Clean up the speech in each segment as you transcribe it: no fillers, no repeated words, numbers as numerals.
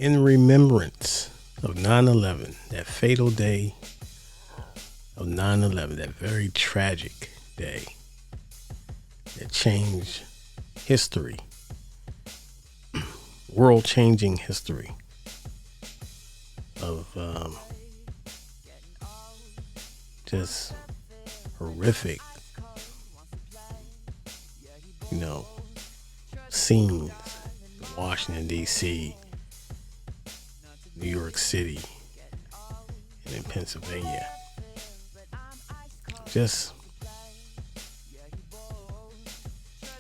in remembrance of 9/11, that fatal day of 9/11, that very tragic day that changed history, world-changing history of just horrific, scenes in Washington, D.C., New York City, and in Pennsylvania. Just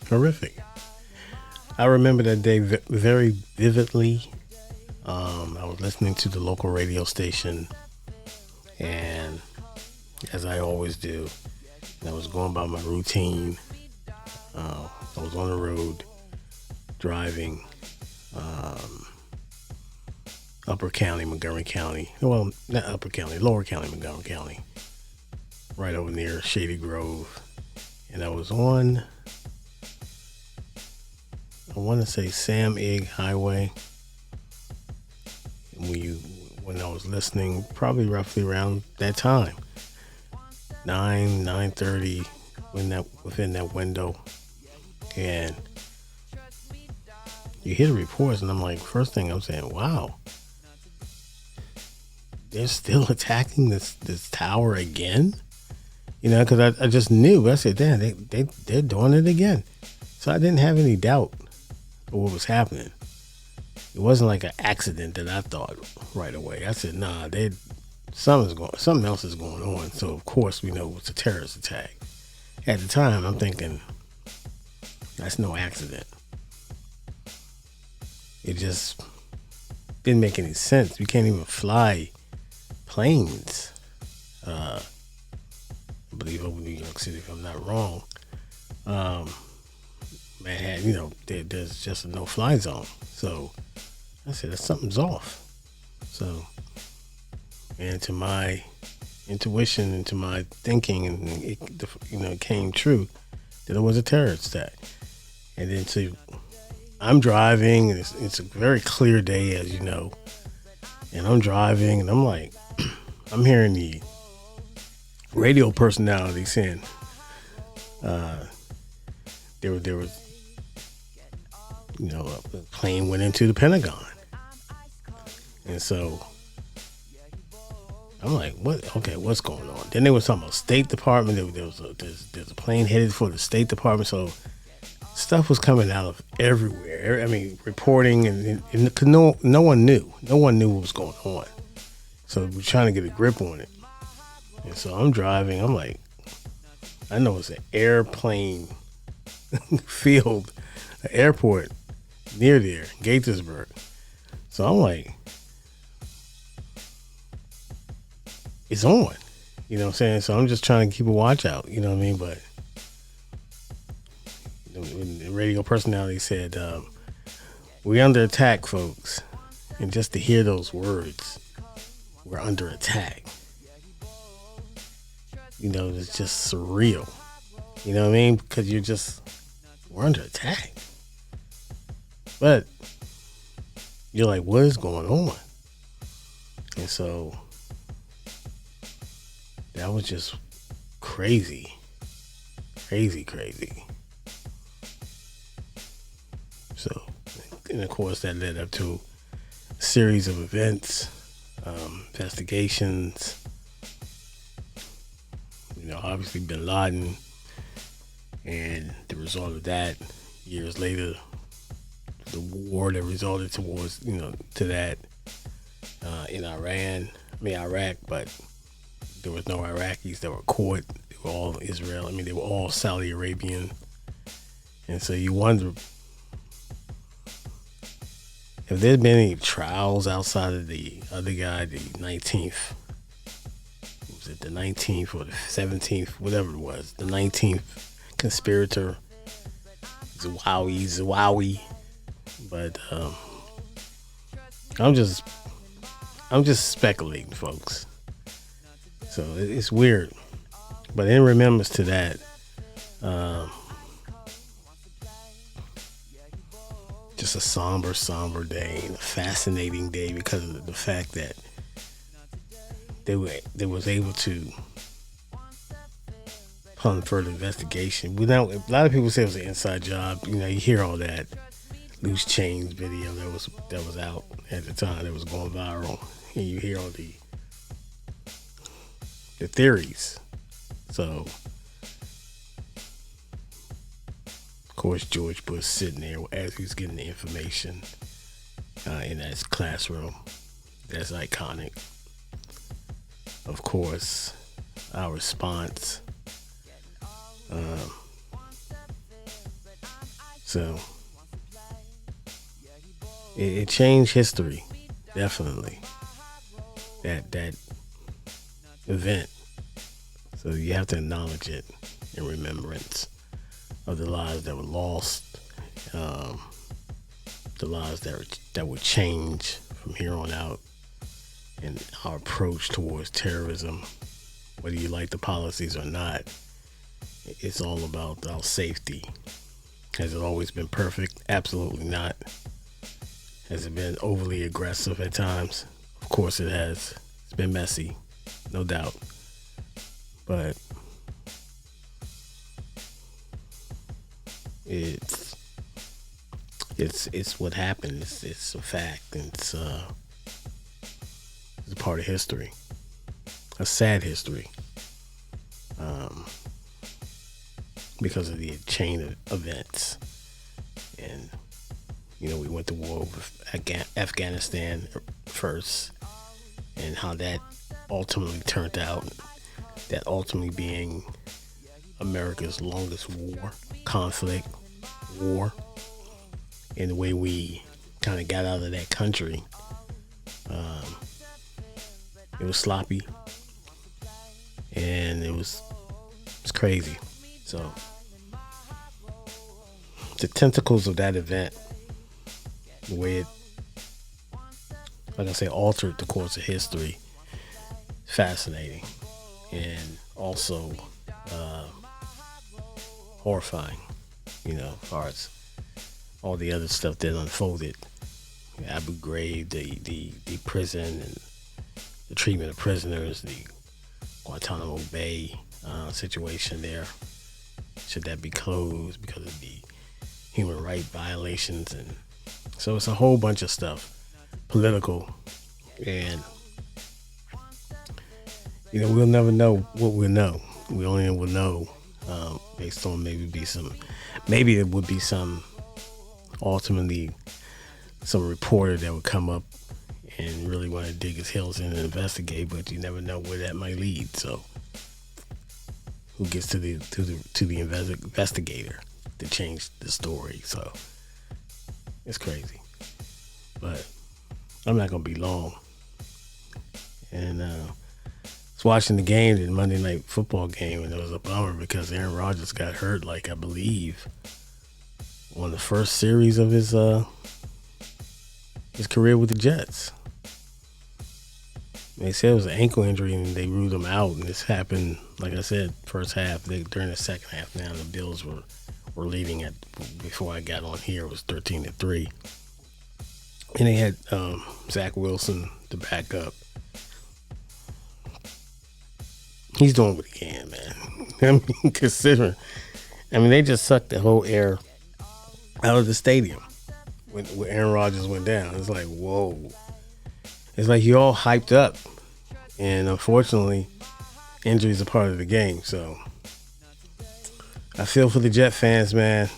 horrific. I remember that day very vividly. I was listening to the local radio station, and as I always do, I was going about my routine. I was on the road driving Upper County, Montgomery County. Well, not Upper County, Lower County, Montgomery County. Right over near Shady Grove. And I was on, I want to say Sam Egg Highway. When I was listening, probably roughly around that time. 9:30, within that window. And you hear the reports, and I'm like, first thing I'm saying, wow, they're still attacking this tower again, because I just knew. I said, damn, they're doing it again. So I didn't have any doubt of what was happening. It wasn't like an accident that I thought right away. I said, nah, something else is going on. So of course we know it's a terrorist attack. At the time, I'm thinking that's no accident. It just didn't make any sense. We can't even fly planes. I believe over New York City, if I'm not wrong. Manhattan, there's just a no-fly zone. So I said, something's off. So, and to my intuition and to my thinking, and it came true that it was a terrorist attack. And then I'm driving, and it's a very clear day, as you know. And I'm driving, and I'm like, I'm hearing the radio personality saying, there was, a plane went into the Pentagon. And so I'm like, what? Okay, what's going on? Then they were talking about State Department. There's a plane headed for the State Department. So stuff was coming out of everywhere. I mean, reporting, and no one knew. No one knew what was going on. So we're trying to get a grip on it. And so I'm driving. I'm like, I know it's an airplane field, an airport near there, Gaithersburg. So I'm like, it's on. You know what I'm saying? So I'm just trying to keep a watch out. You know what I mean? But the radio personality said, we're under attack, folks. And just to hear those words, we're under attack. It's just surreal. You know what I mean? Because we're under attack. But you're like, what is going on? And so that was just crazy. Crazy. So, and of course that led up to a series of events, investigations, obviously Bin Laden, and the result of that, years later, the war that resulted towards, to that, in Iraq, but there was no Iraqis that were caught. They were all Israel. They were all Saudi Arabian. And so you wonder if there's been any trials outside of the other guy, the 19th. Was it the 19th or the 17th? Whatever it was. The 19th conspirator. Zawawi. But I'm just speculating, folks. So it's weird. But in remembrance to that, just a somber day and a fascinating day because of the fact that they was able to, upon further investigation. But now a lot of people say it was an inside job. You know, you hear all that loose change video that was out at the time that was going viral, and you hear all the theories. So, of course, George Bush sitting there as he was getting the information in that classroom. That's iconic. Of course, our response. So it changed history, definitely. That event. So you have to acknowledge it in remembrance of the lives that were lost, the lives that would change from here on out, and our approach towards terrorism. Whether you like the policies or not, it's all about our safety. Has it always been perfect? Absolutely not. Has it been overly aggressive at times? Of course it has. It's been messy, no doubt. But it's what happened. It's a fact. It's a part of history, a sad history, because of the chain of events. And you know, we went to war with Afghanistan first, and how that ultimately turned out. That ultimately being America's longest conflict, and the way we kind of got out of that country. It was sloppy, and it's crazy. So the tentacles of that event, the way it, like I say, altered the course of history, fascinating, and also horrifying, you know, as far as all the other stuff that unfolded. Abu Ghraib, the prison and the treatment of prisoners, the Guantanamo Bay situation there. Should that be closed because of the human rights violations? And so it's a whole bunch of stuff, political, and you know, we'll never know what we'll know. We only will know based on maybe it would be ultimately some reporter that would come up and really want to dig his heels in and investigate, but you never know where that might lead. So who gets to the investigator to change the story? So it's crazy, but I'm not gonna be long. And I was watching the game, the Monday Night Football game, and it was a bummer because Aaron Rodgers got hurt, like I believe, on the first series of his career with the Jets. They said it was an ankle injury and they ruled him out. And this happened, like I said, first half. During the second half, now the Bills were leading at, before I got on here, it was 13-3. And they had Zach Wilson to back up. He's doing what he can, man. I mean, considering, they just sucked the whole air out of the stadium when Aaron Rodgers went down. It's like, whoa. It's like you all hyped up, and unfortunately, injuries are part of the game. So I feel for the Jet fans, man,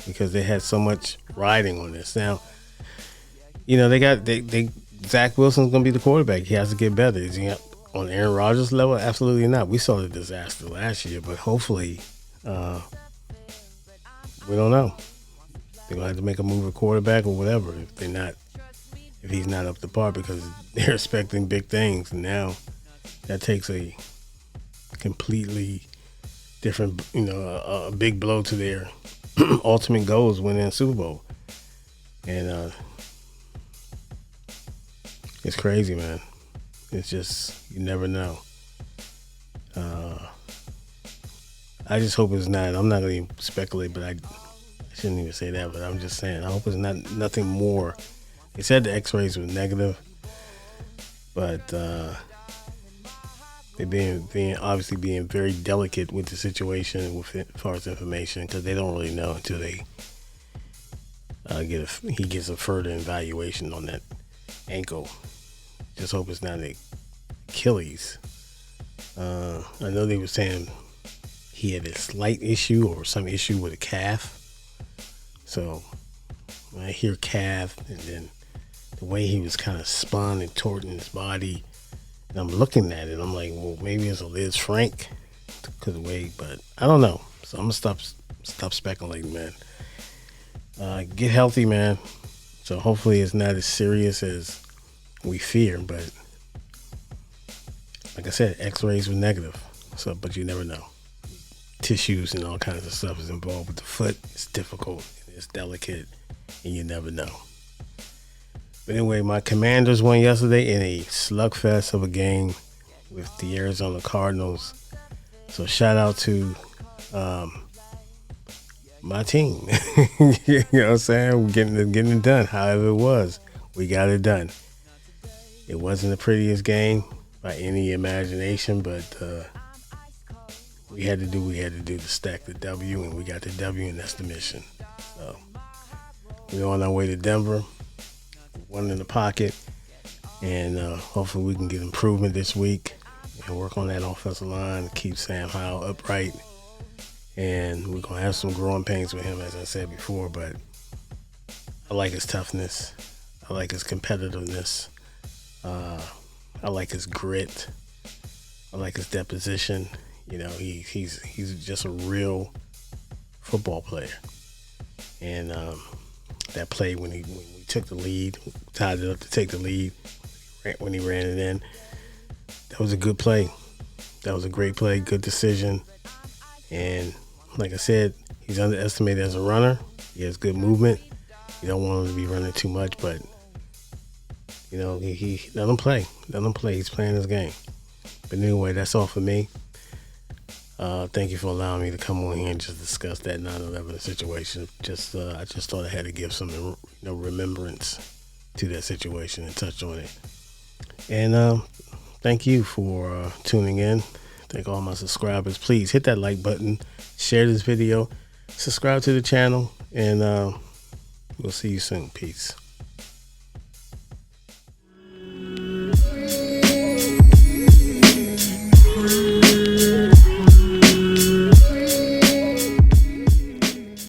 because they had so much riding on this. Now, you know, Zach Wilson's gonna be the quarterback. He has to get better. Is he on Aaron Rodgers' level? Absolutely not. We saw the disaster last year, but hopefully, we don't know. They're gonna have to make a move at quarterback or whatever if he's not up to par, because they're expecting big things. And now that takes a completely different, a big blow to their ultimate goals, winning a Super Bowl. And it's crazy, man. It's just, you never know. I just hope it's not. I'm not going to speculate, but I shouldn't even say that, but I'm just saying. I hope it's nothing more. They said the X-rays were negative, but they're being obviously being very delicate with the situation with it, as far as information, because they don't really know until they he gets a further evaluation on that ankle. Just hope it's not an Achilles. I know they were saying he had a slight issue or some issue with a calf. So when I hear calf, and then the way he was kind of spun and torting his body, and I'm looking at it, I'm like, well, maybe it's a Liz Frank because of the way, but I don't know. So I'm gonna stop speculating, man. Get healthy, man. So hopefully it's not as serious as we fear, but like I said, X-rays were negative. So, but you never know. Tissues and all kinds of stuff is involved with the foot. It's difficult, it's delicate, and you never know. But anyway, my Commanders won yesterday in a slugfest of a game with the Arizona Cardinals. So shout out to my team. You know what I'm saying? We're getting it done. However it was, we got it done. It wasn't the prettiest game by any imagination, but we had to do what we had to do to stack the W, and we got the W, and that's the mission. So we're on our way to Denver, one in the pocket, and hopefully we can get improvement this week and work on that offensive line, keep Sam Howell upright, and we're going to have some growing pains with him, as I said before, but I like his toughness. I like his competitiveness. I like his grit. I like his deposition. You know, he's just a real football player. And that play when we took the lead, tied it up to take the lead, when he ran it in, that was a good play. That was a great play, good decision. And like I said, he's underestimated as a runner. He has good movement. You don't want him to be running too much, but you know, he let him play. Let him play. He's playing his game. But anyway, that's all for me. Thank you for allowing me to come on here and just discuss that 9/11 situation. I just thought I had to give some remembrance to that situation and touch on it. And thank you for tuning in. Thank all my subscribers. Please hit that like button, share this video, subscribe to the channel, and we'll see you soon. Peace.